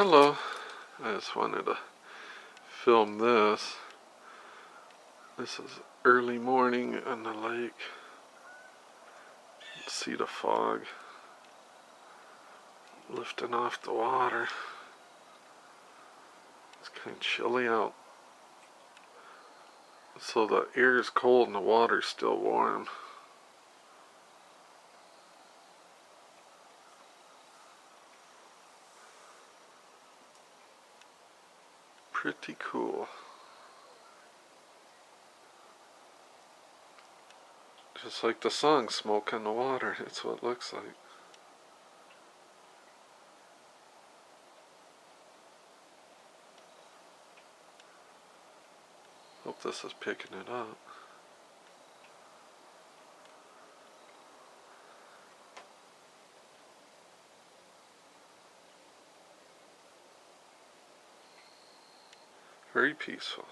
Hello, I just wanted to film this. This is early morning on the lake. See the fog lifting off the water. It's kind of chilly out. So the air is cold and the water's still warm. Pretty cool. Just like the song, Smoke on the Water. That's what it looks like. Hope this is picking it up. Very peaceful.